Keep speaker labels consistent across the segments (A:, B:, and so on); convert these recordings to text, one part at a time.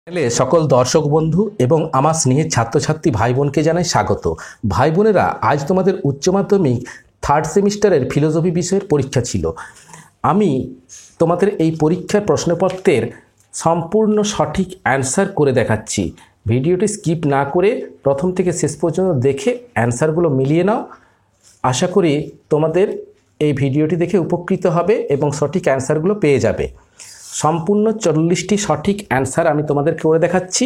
A: চ্যানেলে সকল দর্শক বন্ধু এবং আমার স্নেহের ছাত্রছাত্রী ভাই বোনকে জানাই স্বাগত। ভাই বোনেরা, আজ তোমাদের উচ্চ মাধ্যমিক থার্ড সেমিস্টারের ফিলোসফি বিষয়ের পরীক্ষা ছিল। আমি তোমাদের এই পরীক্ষার প্রশ্নপত্রের সম্পূর্ণ সঠিক অ্যান্সার করে দেখাচ্ছি। ভিডিওটি স্কিপ না করে প্রথম থেকে শেষ পর্যন্ত দেখে অ্যান্সারগুলো মিলিয়ে নাও। আশা করি তোমাদের এই ভিডিওটি দেখে উপকৃত হবে এবং সঠিক অ্যান্সারগুলো পেয়ে যাবে। সম্পূর্ণ 40টি সঠিক অ্যান্সার আমি তোমাদেরকে করে দেখাচ্ছি।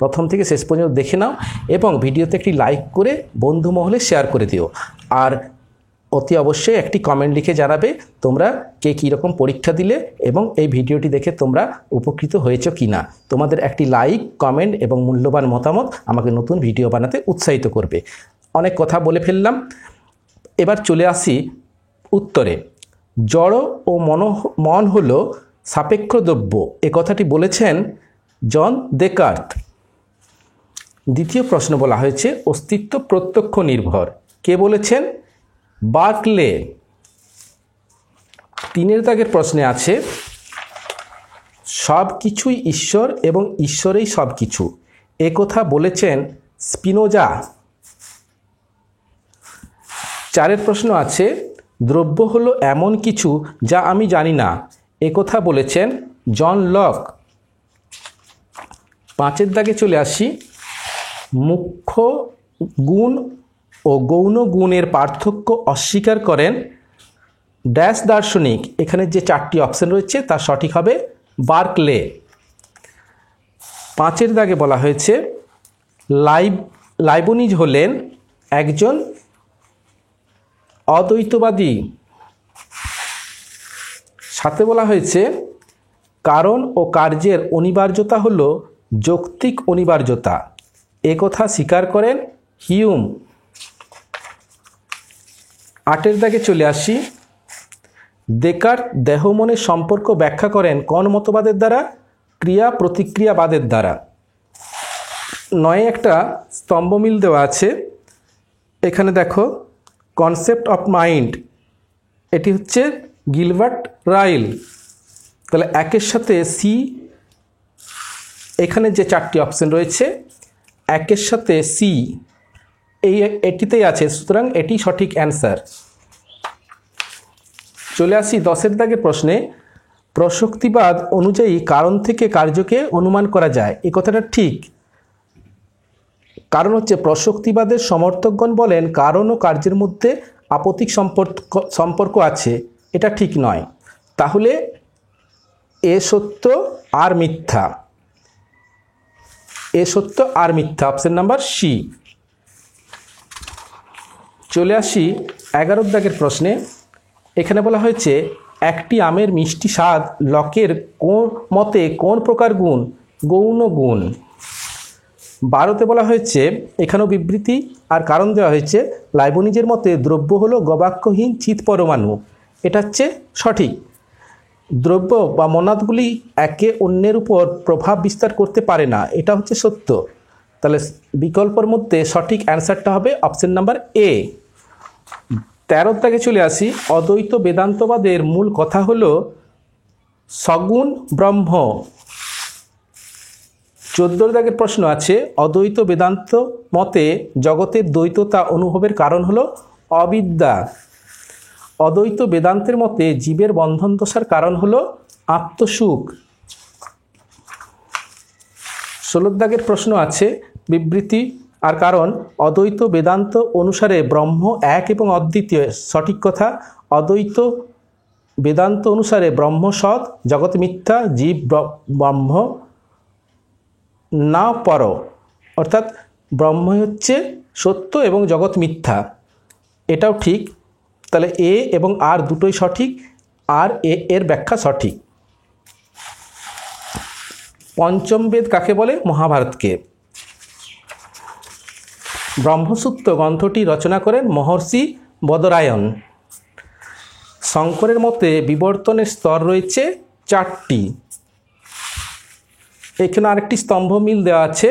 A: প্রথম থেকে শেষ পর্যন্ত দেখে নাও এবং ভিডিওতে একটি লাইক করে বন্ধু মহলে শেয়ার করে দিও। আর অতি অবশ্যই একটি কমেন্ট লিখে জানাবে তোমরা কে কীরকম পরীক্ষা দিলে এবং এই ভিডিওটি দেখে তোমরা উপকৃত হয়েছো কি না। তোমাদের একটি লাইক, কমেন্ট এবং মূল্যবান মতামত আমাকে নতুন ভিডিও বানাতে উৎসাহিত করবে। অনেক কথা বলে ফেললাম, এবার চলে আসি উত্তরে। জড় ও মন হলো সাপেক্ষ দ্রব্য, এ কথাটি বলেছেন জন দেকার্ত। দ্বিতীয় প্রশ্ন বলা হয়েছে অস্তিত্ব প্রত্যক্ষ নির্ভর, কে বলেছেন? বার্কলে। 3 দাগের প্রশ্নে আছে সব কিছুই ঈশ্বর এবং ঈশ্বরেই সব কিছু, এ কথা বলেছেন স্পিনোজা। 4 প্রশ্ন আছে দ্রব্য হলো এমন কিছু যা আমি জানি না, এ কথা বলেছেন জন লক। 5 দাগে চলে আসি মুখ্য গুণ ও গৌণ গুণের পার্থক্য অস্বীকার করেন ড্যাশ দার্শনিক। এখানে যে 4টি অপশন রয়েছে তার সঠিক হবে বার্কলে। 5 দাগে বলা হয়েছে লাইবনিজ হলেন একজন অদ্বৈতবাদী। 7 বলা হয়েছে কারণ ও কার্যের অনিবার্যতা হল যৌক্তিক অনিবার্যতা, এ কথা স্বীকার করেন হিউম। 8 দাগে চলে আসি দেকার্ত দেহ মনের সম্পর্ক ব্যাখ্যা করেন কোন মতবাদের দ্বারা? ক্রিয়া প্রতিক্রিয়াবাদের দ্বারা। 9 একটা স্তম্ভমিল দেওয়া আছে, এখানে দেখো কনসেপ্ট অফ মাইন্ড, এটি হচ্ছে গিলবার্ট রাইল। তাহলে 1 সাথে সি, এখানে যে 4টি অপশন রয়েছে 1 সাথে সি এটিতেই আছে, সুতরাং এটি সঠিক অ্যান্সার। চলে আসি 10 দাগের প্রশ্নে প্রসক্তিবাদ অনুযায়ী কারণ থেকে কার্যকে অনুমান করা যায়, এ কথাটা ঠিক। কারণ হচ্ছে প্রসক্তিবাদের সমর্থকগণ বলেন কারণ ও কার্যের মধ্যে আপতিক সম্পর্ক আছে, এটা ঠিক নয়। তাহলে এ সত্য আর মিথ্যা, এ সত্য আর মিথ্যা, অপশন নাম্বার সি। চলে আসি 11 দাগের প্রশ্নে, এখানে বলা হয়েছে একটি আমের মিষ্টি স্বাদ লকের মতে কোন প্রকার গুণ? গৌণ গুণ। 12তে বলা হয়েছে এখানেও বিবৃতি আর কারণ দেওয়া হয়েছে লাইবনিজের মতে দ্রব্য হলো গবাক্ষহীন চিৎ পরমাণু, এটা হচ্ছে সঠিক। দ্রব্য বা মনাদগুলি একে অন্যের উপর প্রভাব বিস্তার করতে পারে না, এটা হচ্ছে সত্য। তাহলে বিকল্পের মধ্যে সঠিক অ্যান্সারটা হবে অপশন নাম্বার এ। 13 দাগে চলে আসি অদ্বৈত বেদান্তবাদের মূল কথা হলো সগুণ ব্রহ্ম। 14 দাগের প্রশ্ন আছে অদ্বৈত বেদান্ত মতে জগতের দ্বৈততা অনুভবের কারণ হলো অবিদ্যা। অদ্বৈত বেদান্তের মতে জীবের বন্ধন দশার কারণ হলো আত্মসুখ। 16 দাগের প্রশ্ন আছে বিবৃতি আর কারণ অদ্বৈত বেদান্ত অনুসারে ব্রহ্ম এক এবং অদ্বিতীয়, সঠিক কথা। অদ্বৈত বেদান্ত অনুসারে ব্রহ্ম সৎ, জগৎ মিথ্যা, জীব ব্রহ্ম না পর, অর্থাৎ ব্রহ্ম হচ্ছে সত্য এবং জগৎ মিথ্যা, এটাও ঠিক। তাহলে এ এবং আর দুটোই সঠিক, আর এর ব্যাখ্যা সঠিক। পঞ্চম বেদ কাকে বলে? মহাভারতকে। ব্রহ্মসূত্র গ্রন্থটি রচনা করেন মহর্ষি বদরায়ণ। শঙ্করের মতে বিবর্তনের স্তর রয়েছে 4টি। এখানে আরেকটি স্তম্ভ মিল দেওয়া আছে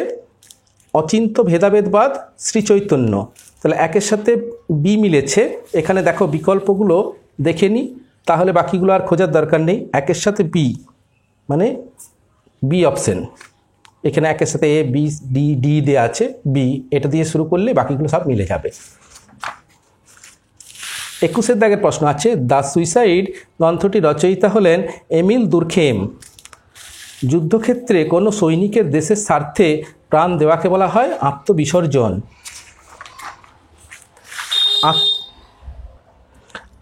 A: অচিন্ত ভেদাভেদবাদ শ্রী চৈতন্য। তাহলে 1 সাথে বি মিলেছে, এখানে দেখো বিকল্পগুলো দেখে নিই, তাহলে বাকিগুলো আর খোঁজার দরকার নেই। 1 সাথে বি মানে বি অপশন। এখানে একের সাথে এ বি ডি ডি দেওয়া আছে, বি এটা দিয়ে শুরু করলে বাকিগুলো সব মিলে যাবে। 21 দাগের প্রশ্ন আছে, দ্য সুইসাইড গ্রন্থটি রচয়িতা হলেন এমিল দুরখেম। যুদ্ধক্ষেত্রে কোনো সৈনিকের দেশের স্বার্থে প্রাণ দেওয়াকে বলা হয় আত্মবিসর্জন।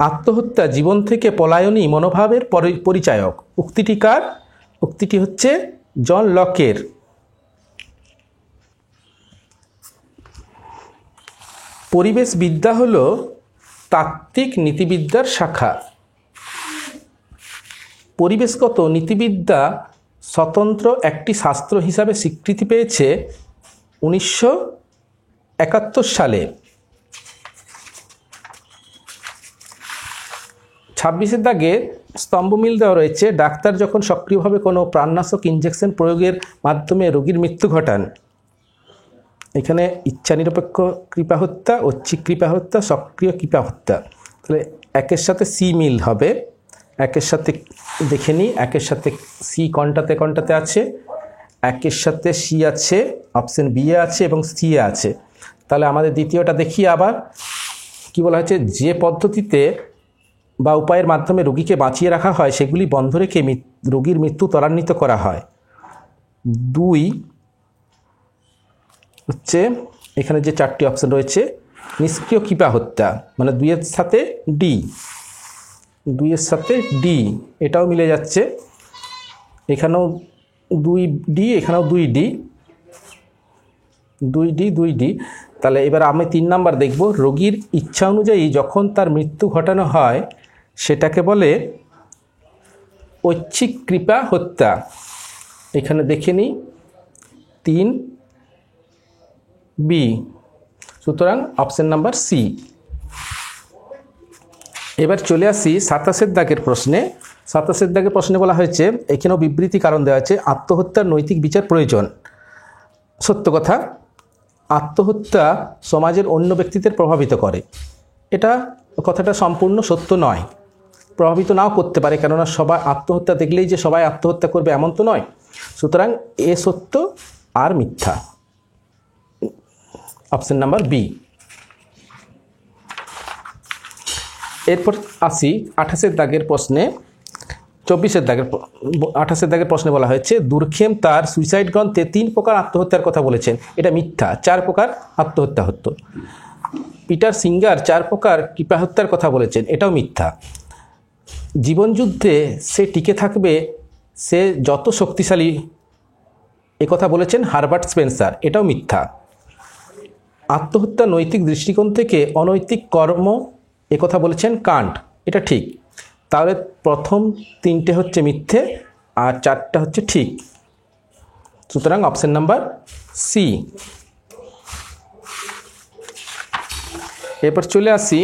A: আত্মহত্যা জীবন থেকে পলায়নী মনোভাবের পরিচায়ক। উক্তিটি কার? উক্তিটি হচ্ছে জন লকের। পরিবেশবিদ্যা হল তাত্ত্বিক নীতিবিদ্যার শাখা। পরিবেশগত নীতিবিদ্যা স্বতন্ত্র একটি শাস্ত্র হিসাবে স্বীকৃতি পেয়েছে 1971 সালে। 26 দাগে স্তম্ভমিল দেওয়া রয়েছে, ডাক্তার যখন সক্রিয়ভাবে কোনো প্রাণনাশক ইনজেকশন প্রয়োগের মাধ্যমে রোগীর মৃত্যু ঘটান। এখানে ইচ্ছানিরপেক্ষ কৃপা হত্যা, ঐচ্ছিক কৃপা হত্যা, সক্রিয় কৃপা হত্যা। তাহলে একের সাথে সি মিল হবে, একের সাথে দেখে নিই, একের সাথে সি কোনটাতে আছে, একের সাথে সি আছে, অপশন বি এ আছে এবং সি এ আছে। তাহলে আমাদের দ্বিতীয়টা দেখি আবার কি বলা হয়েছে, যে পদ্ধতিতে বা উপায়ের মাধ্যমে রোগীকে বাঁচিয়ে রাখা হয় সেগুলি বন্ধ রেখে রোগীর মৃত্যু ত্বরান্বিত করা হয়। 2 হচ্ছে এখানে যে 4টি অপশন রয়েছে, নিষ্ক্রিয় কৃপা হত্যা, মানে 2 এর সাথে ডি, 2 এর সাথে ডি এটাও মিলে যাচ্ছে, এখানেও 2D, এখানেও 2D, 2D 2D। তাহলে এবার আমি 3 নাম্বার দেখব, রোগীর ইচ্ছা অনুযায়ী যখন তার মৃত্যু ঘটানো হয় সেটাকে বলে ঐচ্ছিক কৃপা হত্যা। এখানে দেখে নিই 3B, সুতরাং অপশন নাম্বার সি। এবার চলে আসি 27 দাগের প্রশ্নে। 27 দাগের প্রশ্নে বলা হয়েছে, এখানেও বিবৃতি কারণ দেওয়া আছে, আত্মহত্যার নৈতিক বিচার প্রয়োজন। সত্য কথা, আত্মহত্যা সমাজের অন্য ব্যক্তিদের প্রভাবিত করে। এটা কথাটা সম্পূর্ণ সত্য নয়, প্রভাবিত নাও করতে পারে, কেননা সবাই আত্মহত্যা দেখলেই যে সবাই আত্মহত্যা করবে এমন তো নয়। সুতরাং এ সত্য আর মিথ্যা, অপশন নাম্বার বি। এরপর আসি 28 দাগের প্রশ্নে। 28 দাগের প্রশ্নে বলা হয়েছে, দুরখেম তার সুইসাইড গ্রন্থে 3 প্রকার আত্মহত্যার কথা বলেছেন। এটা মিথ্যা, 4 প্রকার আত্মহত্যা হতো। পিটার সিঙ্গার 4 প্রকার কৃপা হত্যার কথা বলেছেন, এটাও মিথ্যা। জীবনযুদ্ধে সে টিকে থাকবে সে যত শক্তিশালী, একথা বলেছেন হারবার্ট স্পেন্সার, এটাও মিথ্যা। আত্মহত্যা নৈতিক দৃষ্টিকোণ থেকে অনৈতিক কর্ম, একথা বলেছেন কান্ট, এটা ঠিক। তাহলে প্রথম 3টে হচ্ছে মিথ্যে আর 4টা হচ্ছে ঠিক, সুতরাং অপশন নাম্বার সি। এরপর চলে আসি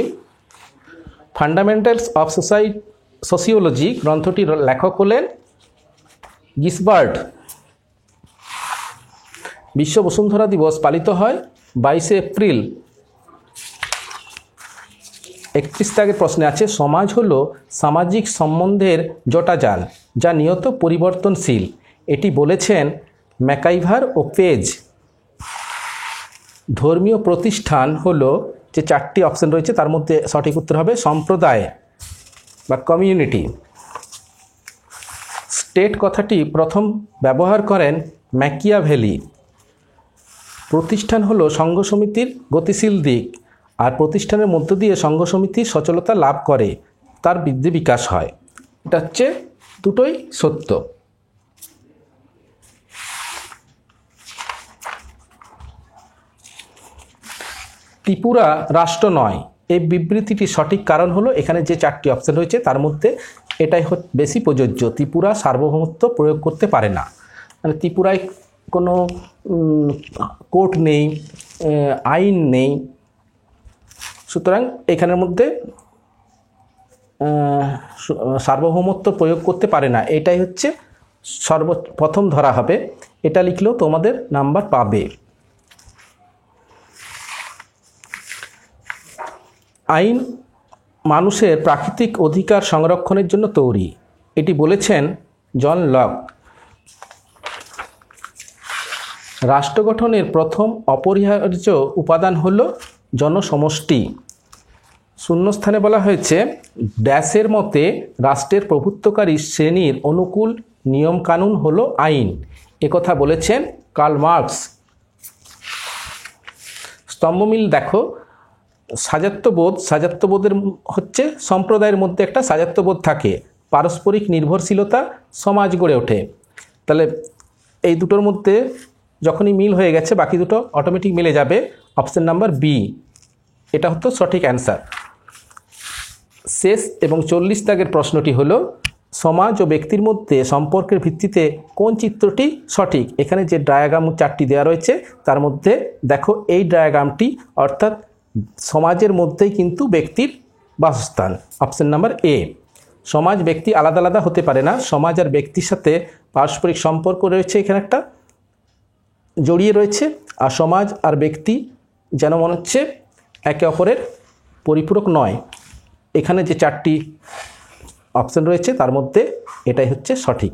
A: ফান্ডামেন্টালস অফ সোসিওলজি গ্রন্থটির লেখক হলেন গিসবার্ড। বিশ্ব বসুন্ধরা দিবস পালিত হয় 22 এপ্রিল। 31 দাগের প্রশ্নে আছে, সমাজ হলো সামাজিক সম্বন্ধের জটাজাল যা নিয়ত পরিবর্তনশীল। এটি বলেছেন ম্যাকাইভার ও পেজ। ধর্মীয় প্রতিষ্ঠান হলো, যে 4টি অপশন রয়েছে তার মধ্যে সঠিক উত্তর হবে সম্প্রদায় বা কমিউনিটি। স্টেট কথাটি প্রথম ব্যবহার করেন ম্যাকিয়াভেলি। প্রতিষ্ঠান হলো সংঘ সমিতির গতিশীল দিক, আর প্রতিষ্ঠানের মধ্য দিয়ে সংঘ সমিতির সচলতা লাভ করে, তার বৃদ্ধি বিকাশ হয়। এটা হচ্ছে দুটোই সত্য। ত্রিপুরা রাষ্ট্র নয়, এই বিবৃতিটি সঠিক কারণ হলো এখানে যে 4টি অপশন রয়েছে তার মধ্যে এটাই বেশি প্রযোজ্য। ত্রিপুরা সার্বভৌমত্ব প্রয়োগ করতে পারে না, মানে ত্রিপুরায় কোনো কোর্ট নেই, আইন নেই, সুতরাং এখানের মধ্যে সার্বভৌমত্ব প্রয়োগ করতে পারে না, এটাই হচ্ছে সর্বপ্রথম ধরা হবে। এটা লিখলেও তোমাদের নাম্বার পাবে। আইন মানুষের প্রাকৃতিক অধিকার সংরক্ষণের জন্য তৈরি, এটি বলেছেন জন লক। রাষ্ট্র গঠনের প্রথম অপরিহার্য উপাদান হল জনসমষ্টি। শূন্যস্থানে বলা হয়েছে ড্যাশের মতে রাষ্ট্রের প্রভুত্বকারী শ্রেণীর অনুকূল নিয়মকানুন হল আইন। একথা বলেছেন কার্ল মার্কস। স্তম্ভমিল দেখো, সাজাত্যবোধের হচ্ছে সম্প্রদায়ের মধ্যে একটা সাজাত্যবোধ থাকে, পারস্পরিক নির্ভরশীলতা সমাজ গড়ে ওঠে। তাহলে এই দুটোর মধ্যে যখনই মিল হয়ে গেছে বাকি দুটো অটোমেটিক মিলে যাবে। অপশন নাম্বার বি এটা হতো সঠিক অ্যান্সার। শেষ এবং 40 দাগের প্রশ্নটি হলো সমাজ ও ব্যক্তির মধ্যে সম্পর্কের ভিত্তিতে কোন চিত্রটি সঠিক। এখানে যে ডায়াগ্রাম 4টি দেওয়া রয়েছে তার মধ্যে দেখো এই ডায়াগ্রামটি, অর্থাৎ সমাজের মধ্যেই কিন্তু ব্যক্তির বাসস্থান। Option number A. সমাজ ব্যক্তি আলাদা আলাদা হতে পারে না, সমাজ আর ব্যক্তির সাথে পারস্পরিক সম্পর্ক রয়েছে, এখানে একটা জড়িয়ে রয়েছে। আর সমাজ আর ব্যক্তি যেন মনে হচ্ছে একে অপরের পরিপূরক নয়। এখানে যে 4টি অপশন রয়েছে তার মধ্যে এটাই হচ্ছে সঠিক।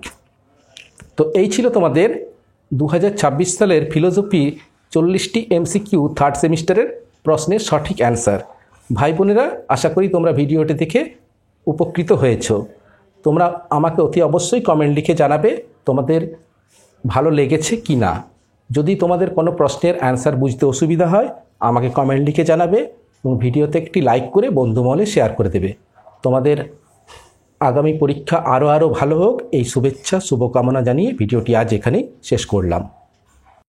A: তো এই ছিল তোমাদের 2026 সালের ফিলোসফি 40টি এমসিকিউ থার্ড সেমিস্টারের প্রশ্নের সঠিক অ্যান্সার। ভাই বোনেরা, আশা করি তোমরা ভিডিওটি দেখে উপকৃত হয়েছ। তোমরা আমাকে অতি অবশ্যই কমেন্ট লিখে জানাবে তোমাদের ভালো লেগেছে কি না। যদি তোমাদের কোনো প্রশ্নের অ্যান্সার বুঝতে অসুবিধা হয় আমাকে কমেন্ট লিখে জানাবে এবং ভিডিওতে একটি লাইক করে বন্ধু মহলে শেয়ার করে দেবে। তোমাদের আগামী পরীক্ষা আরও ভালো হোক এই শুভেচ্ছা শুভকামনা জানিয়ে ভিডিওটি আজ এখানেই শেষ করলাম।